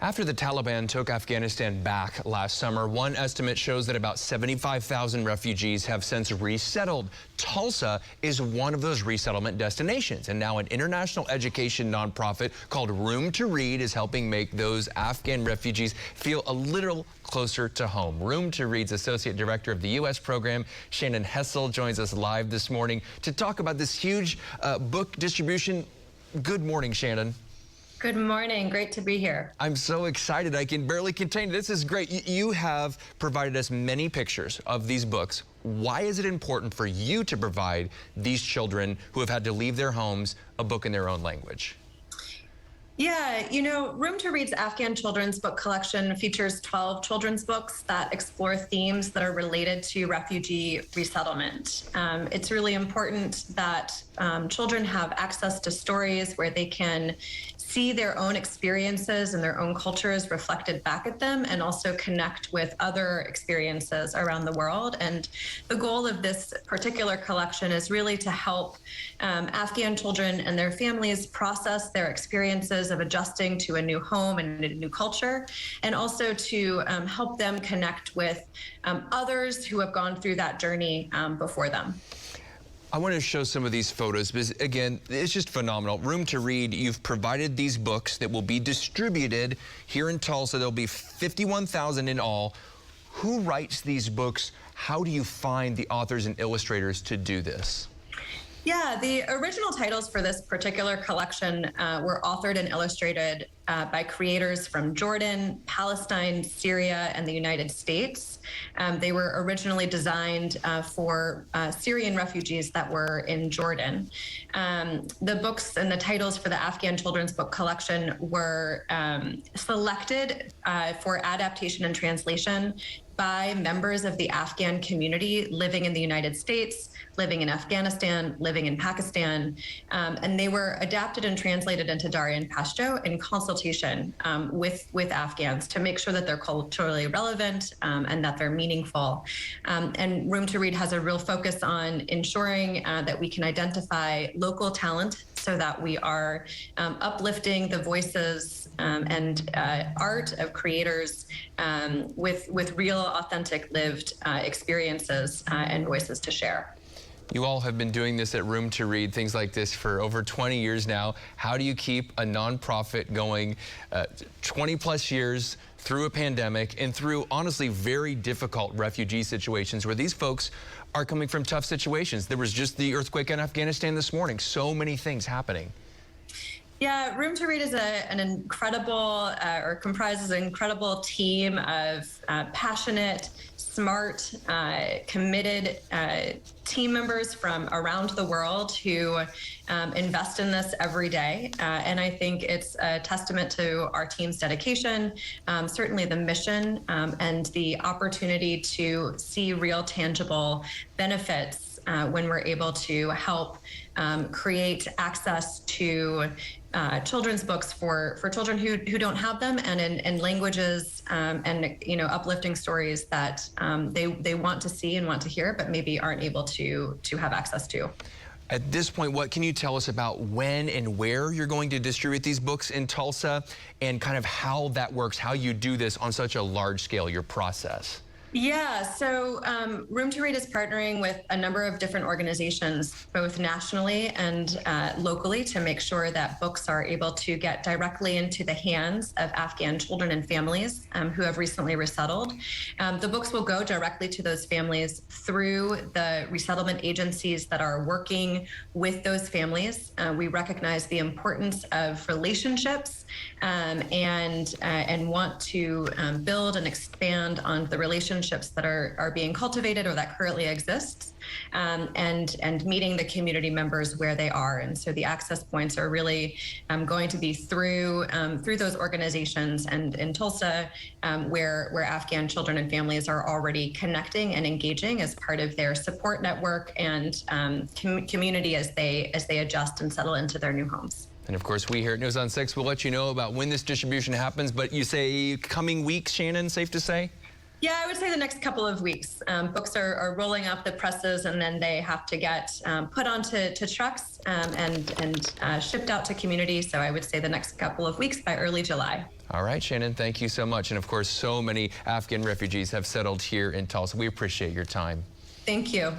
After the Taliban took Afghanistan back last summer, one estimate shows that about 75,000 refugees have since resettled. Tulsa is one of those resettlement destinations, and now an international education nonprofit called Room to Read is helping make those Afghan refugees feel a little closer to home. Room to Read's Associate Director of the U.S. program, Shannon Hessel, joins us live this morning to talk about this huge book distribution. Good morning, Shannon. Good morning. Great to be here. I'm so excited. I can barely contain it. This is great. You have provided us many pictures of these books. Why is it important for you to provide these children who have had to leave their homes a book in their own language? Yeah, Room to Read's Afghan children's book collection features 12 children's books that explore themes that are related to refugee resettlement. It's really important that children have access to stories where they can see their own experiences and their own cultures reflected back at them, and also connect with other experiences around the world. And the goal of this particular collection is really to help Afghan children and their families process their experiences of adjusting to a new home and a new culture, and also to help them connect with others who have gone through that journey before them. I want to show some of these photos because, again, it's just phenomenal. Room to Read, you've provided these books that will be distributed here in Tulsa. There'll be 51,000 in all. Who writes these books? How do you find the authors and illustrators to do this? Yeah, the original titles for this particular collection were authored and illustrated by creators from Jordan, Palestine, Syria, and the United States. They were originally designed for Syrian refugees that were in Jordan. The books and the titles for the Afghan children's book collection were selected for adaptation and translation by members of the Afghan community living in the United States, living in Afghanistan, living in Pakistan, and they were adapted and translated into Dari and Pashto in consultation with Afghans to make sure that they're culturally relevant and that they're meaningful. And Room to Read has a real focus on ensuring that we can identify local talent so that we are uplifting the voices and art of creators with real, authentic, lived experiences and voices to share. You all have been doing this at Room to Read, things like this, for over 20 years now. How do you keep a nonprofit going 20 plus years through a pandemic and through, honestly, very difficult refugee situations where these folks are coming from tough situations? There was just the earthquake in Afghanistan this morning. So many things happening. Yeah, Room to Read is an incredible, or comprises an incredible team of passionate, smart, committed team members from around the world who invest in this every day. And I think it's a testament to our team's dedication, certainly the mission, and the opportunity to see real tangible benefits when we're able to help create access to children's books for children who don't have them, and in languages and uplifting stories that they want to see and want to hear, but maybe aren't able to have access to. At this point, what can you tell us about when and where you're going to distribute these books in Tulsa, and kind of how that works, how you do this on such a large scale, your process? Yeah, so Room to Read is partnering with a number of different organizations, both nationally and locally, to make sure that books are able to get directly into the hands of Afghan children and families who have recently resettled. The books will go directly to those families through the resettlement agencies that are working with those families. We recognize the importance of relationships and want to build and expand on the relationships that are being cultivated or that currently exists, and meeting the community members where they are. And so the access points are really going to be through those organizations, and in Tulsa, where Afghan children and families are already connecting and engaging as part of their support network and community as they adjust and settle into their new homes. And of course, we here at News on 6 will let you know about when this distribution happens, but you say coming weeks, Shannon, safe to say? Yeah, I would say the next couple of weeks. Books are rolling off the presses, and then they have to get put onto trucks and shipped out to communities. So I would say the next couple of weeks, by early July. All right, Shannon, thank you so much. And of course, so many Afghan refugees have settled here in Tulsa. We appreciate your time. Thank you.